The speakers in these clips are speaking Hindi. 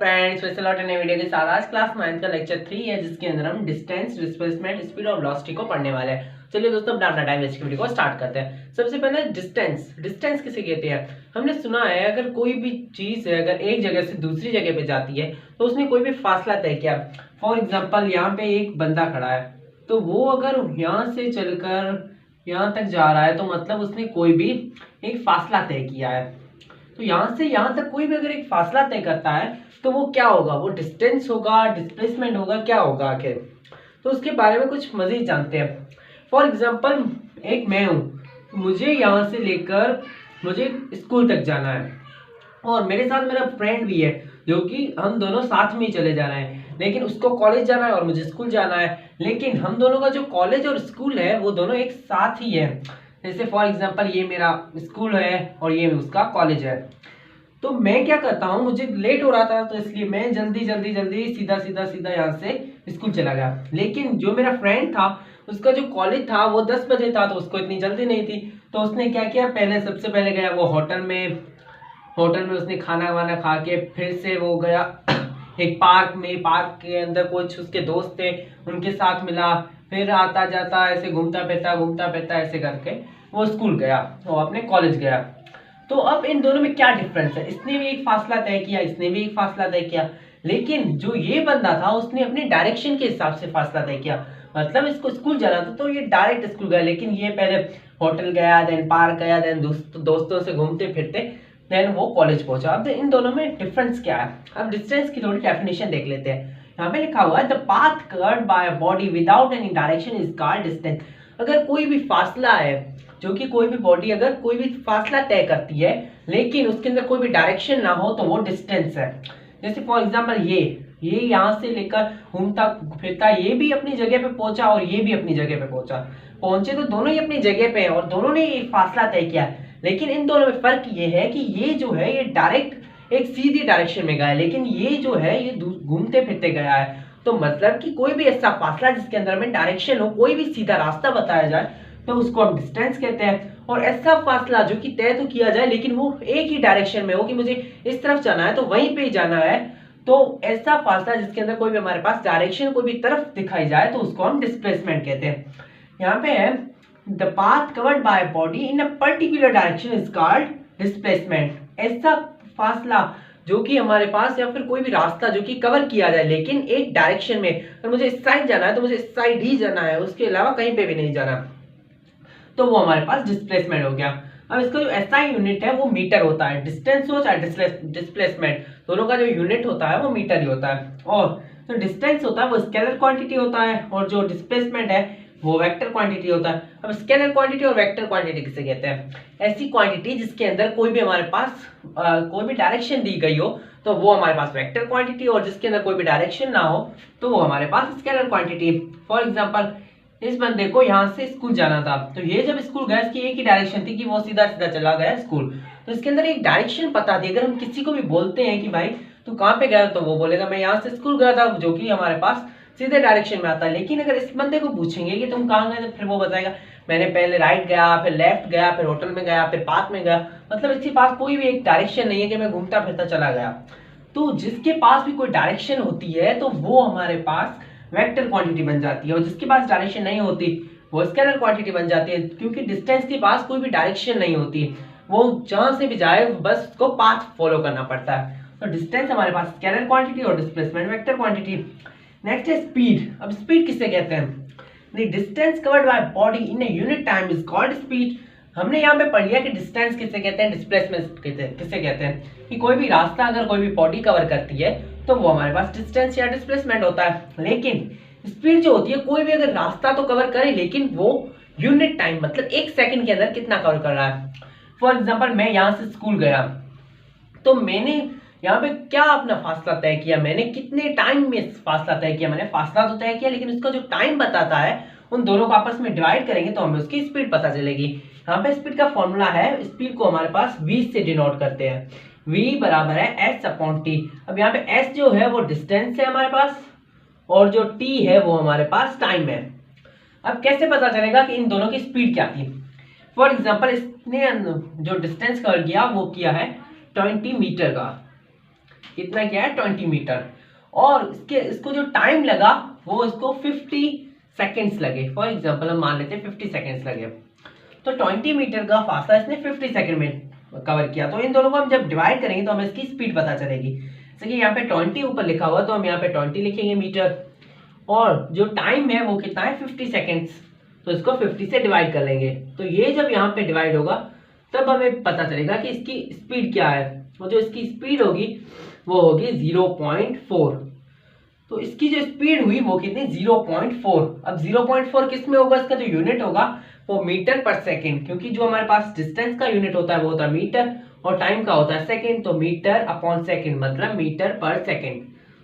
फ्रेंड्स, वैसे लौट नए वीडियो के साथ आज क्लास 9 का लेक्चर 3 है, जिसके अंदर हम डिस्टेंस, डिस्प्लेसमेंट, स्पीड और वेलोसिटी को पढ़ने वाले हैं। चलिए दोस्तों, अपना टाइम वेस्ट वीडियो को स्टार्ट करते हैं। सबसे पहले डिस्टेंस किसे कहते हैं। हमने सुना है अगर कोई भी चीज है अगर एक जगह से दूसरी जगह पे जाती है तो उसने कोई भी फासला तय किया। फॉर एग्जाम्पल, यहाँ पे एक बंदा खड़ा है तो वो अगर यहाँ से चलकर यहाँ तक जा रहा है तो मतलब उसने कोई भी एक फासला तय किया है। तो यहाँ से यहाँ तक कोई भी अगर एक फासला तय करता है तो वो क्या होगा, वो डिस्टेंस होगा, डिस्प्लेसमेंट होगा, क्या होगा आखिर। तो उसके बारे में कुछ मजीद जानते हैं। फॉर एग्जाम्पल, एक मैं हूँ, मुझे यहाँ से लेकर मुझे स्कूल तक जाना है और मेरे साथ मेरा फ्रेंड भी है जो कि हम दोनों साथ में ही चले जा रहे हैं, लेकिन उसको कॉलेज जाना है और मुझे स्कूल जाना है, लेकिन हम दोनों का जो कॉलेज और स्कूल है वो दोनों एक साथ ही है। जैसे फॉर एग्जांपल, ये मेरा स्कूल है और ये उसका कॉलेज है। तो मैं क्या करता हूँ, मुझे लेट हो रहा था तो इसलिए मैं जल्दी सीधा यहाँ से स्कूल चला गया। लेकिन जो मेरा फ्रेंड था उसका जो कॉलेज था वो 10 बजे था तो उसको इतनी जल्दी नहीं थी, तो उसने क्या किया, सबसे पहले गया वो होटल में उसने खाना वाना खा के फिर से वो गया एक पार्क के अंदर कुछ उसके दोस्त थे उनके साथ मिला, फिर आता जाता ऐसे घूमता फिरता ऐसे करके वो स्कूल गया, वो अपने कॉलेज गया। तो अब इन दोनों में क्या डिफरेंस है, इसने भी एक फासला तय किया, इसने भी एक फासला तय किया, लेकिन जो ये बंदा था उसने अपनी डायरेक्शन के हिसाब से फासला तय किया। मतलब इसको स्कूल जाना था तो ये डायरेक्ट स्कूल गया, लेकिन ये पहले होटल गया, देन पार्क गया, देन दोस्तों से घूमते फिरते देन वो कॉलेज पहुंचा। अब इन दोनों में डिफरेंस क्या है। अब डिस्टेंस की थोड़ी डेफिनेशन देख लेते हैं। यहाँ पे लिखा हुआ है the path covered by a body without any direction is called distance. अगर कोई भी फासला है, जो कि कोई भी बॉडी अगर कोई भी फासला तय करती है लेकिन उसके अंदर कोई भी डायरेक्शन ना हो तो वो डिस्टेंस है। जैसे फॉर एग्जांपल, ये यहाँ से लेकर घूमता फिरता ये भी अपनी जगह पे पहुंचा और ये भी अपनी जगह पे पहुंचे तो दोनों ही अपनी जगह पे हैं और दोनों ने ये फासला तय किया है। लेकिन इन दोनों में फर्क ये है कि ये जो है ये डायरेक्ट एक सीधी डायरेक्शन में गया है, लेकिन ये जो है ये घूमते फिरते गया है। तो मतलब कि कोई भी ऐसा फासला जिसके अंदर में डायरेक्शन हो, कोई भी सीधा रास्ता बताया जाए तो उसको हम डिस्टेंस कहते हैं। और ऐसा फासला जो कि तय तो किया जाए लेकिन वो एक ही डायरेक्शन में हो कि मुझे इस तरफ जाना है तो वहीं पे ही जाना है, तो ऐसा फासला जिसके अंदर कोई भी हमारे पास डायरेक्शन कोई भी तरफ दिखाई जाए तो उसको हम डिस्प्लेसमेंट कहते हैं। यहाँ पे है the path covered by body in a particular direction is called displacement. ऐसा फासला जो कि हमारे पास या फिर कोई भी रास्ता जो कि कवर किया जाए लेकिन एक डायरेक्शन में, अगर मुझे इस साइड जाना है तो मुझे इस साइड ही जाना है, उसके अलावा कहीं पे भी नहीं जाना, तो वो हमारे पास डिस्प्लेसमेंट हो गया। अब इसका जो एसआई यूनिट है वो मीटर होता है। डिस्टेंस हो चाहे डिस्प्लेसमेंट, दोनों का जो यूनिट होता है वो मीटर ही होता है। और जो डिस्टेंस होता है वो स्केलर क्वांटिटी होता है और जो डिस्प्लेसमेंट है वो वेक्टर क्वांटिटी होता है। अब स्केलर क्वांटिटी और वेक्टर क्वांटिटी किसे कहते हैं, ऐसी क्वांटिटी जिसके अंदर कोई भी हमारे पास कोई भी डायरेक्शन दी गई हो तो वो हमारे पास वेक्टर क्वांटिटी, और जिसके अंदर कोई भी डायरेक्शन ना हो तो वो हमारे पास स्केलर क्वांटिटी। फॉर एग्जाम्पल, इस बंदे को यहाँ से स्कूल जाना था तो ये जब स्कूल गया इसकी एक ही डायरेक्शन थी कि वो सीधा चला गया स्कूल, तो इसके अंदर एक डायरेक्शन पता थी। अगर हम किसी को भी बोलते हैं कि भाई तू कहाँ पे गया तो वो बोलेगा मैं यहाँ से स्कूल गया था, जो कि हमारे पास सीधे डायरेक्शन में आता है। लेकिन अगर इस बंदे को पूछेंगे कि तुम कहाँ गए तो फिर वो बताएगा मैंने पहले राइट गया, फिर लेफ्ट गया, फिर होटल में गया, फिर पार्क में गया। मतलब इसके पास कोई भी एक डायरेक्शन नहीं है कि मैं घूमता फिरता चला गया। तो जिसके पास भी कोई डायरेक्शन होती है तो वो हमारे पास वेक्टर क्वांटिटी बन जाती है, और जिसके पास डायरेक्शन नहीं होती वो स्केलर क्वांटिटी बन जाती है, क्योंकि डिस्टेंस के पास कोई भी डायरेक्शन नहीं होती, वो जहां से भी जाए बस उसको पाथ फॉलो करना पड़ता है। तो डिस्टेंस हमारे पास स्केलर क्वांटिटी और डिस्प्लेसमेंट वेक्टर क्वांटिटी। नेक्स्ट है स्पीड। अब स्पीड किसे कहते हैं, the distance covered by body in a unit time is called speed. हमने यहाँ पे पढ़ लिया कि डिस्टेंस किसे कहते हैं, डिस्प्लेसमेंट किसे कहते हैं, कि कोई भी रास्ता अगर कोई भी बॉडी कवर करती है तो वो हमारे पास डिस्टेंस या डिस्प्लेसमेंट होता है। लेकिन स्पीड जो होती है, कोई भी अगर रास्ता तो कवर करे लेकिन वो यूनिट टाइम मतलब एक सेकंड के अंदर कितना कवर कर रहा है। फॉर एग्जांपल, मैं यहाँ से स्कूल गया तो मैंने यहाँ पे क्या अपना फासला तय किया, मैंने कितने टाइम में फासला तय किया, मैंने फासला तो तय किया लेकिन उसका जो टाइम बताता है उन दोनों को आपस में डिवाइड करेंगे तो हमें उसकी स्पीड पता चलेगी। यहाँ पे स्पीड का फॉर्मूला है, स्पीड को हमारे पास v से डिनोट करते हैं, v बराबर है s अपॉन टी। अब यहाँ पे s जो है वो डिस्टेंस है हमारे पास और जो t है वो हमारे पास टाइम है। अब कैसे पता चलेगा कि इन दोनों की स्पीड क्या थी। फॉर एग्जाम्पल, इसने जो डिस्टेंस कवर किया वो किया है 20 मीटर का, कितना किया है 20 मीटर। और इसको जो टाइम लगा वो इसको 50 सेकेंड्स लगे। फॉर एग्जाम्पल हम मान लेते हैं 50 सेकेंड्स लगे, तो 20 मीटर का फासला इसने 50 सेकेंड में कवर किया। तो इन दोनों को हम जब डिवाइड करेंगे तो हमें इसकी स्पीड पता चलेगी। जैसे कि यहाँ पे 20 ऊपर लिखा हुआ तो हम यहाँ पे 20 लिखेंगे मीटर, और जो टाइम है वो कितना है 50 सेकेंड्स, तो इसको 50 से डिवाइड कर लेंगे। तो ये जब यहाँ पे डिवाइड होगा तब हमें पता चलेगा कि इसकी स्पीड क्या है, और जो इसकी स्पीड होगी वो होगी 0.4। तो इसकी जो स्पीड हुई वो कितनी 0.4। अब 0.4 किस में होगा, इसका जो यूनिट होगा वो मीटर पर सेकेंड, क्योंकि जो हमारे पास डिस्टेंस का यूनिट होता है वो होता है मीटर और टाइम का होता है सेकेंड, तो मीटर अपॉन सेकेंड मतलब मीटर पर सेकेंड।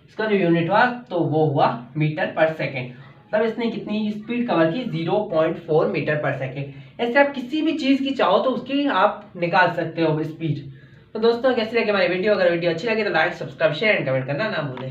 इसका जो यूनिट हुआ तो वो हुआ मीटर पर सेकेंड। तब इसने कितनी स्पीड कवर की 0.4 मीटर पर सेकेंड। ऐसे आप किसी भी चीज की चाहो तो उसकी आप निकाल सकते हो स्पीड। तो दोस्तों कैसी लगी हमारी वीडियो, अगर वीडियो अच्छी लगे तो like subscribe share and comment करना ना भूलें।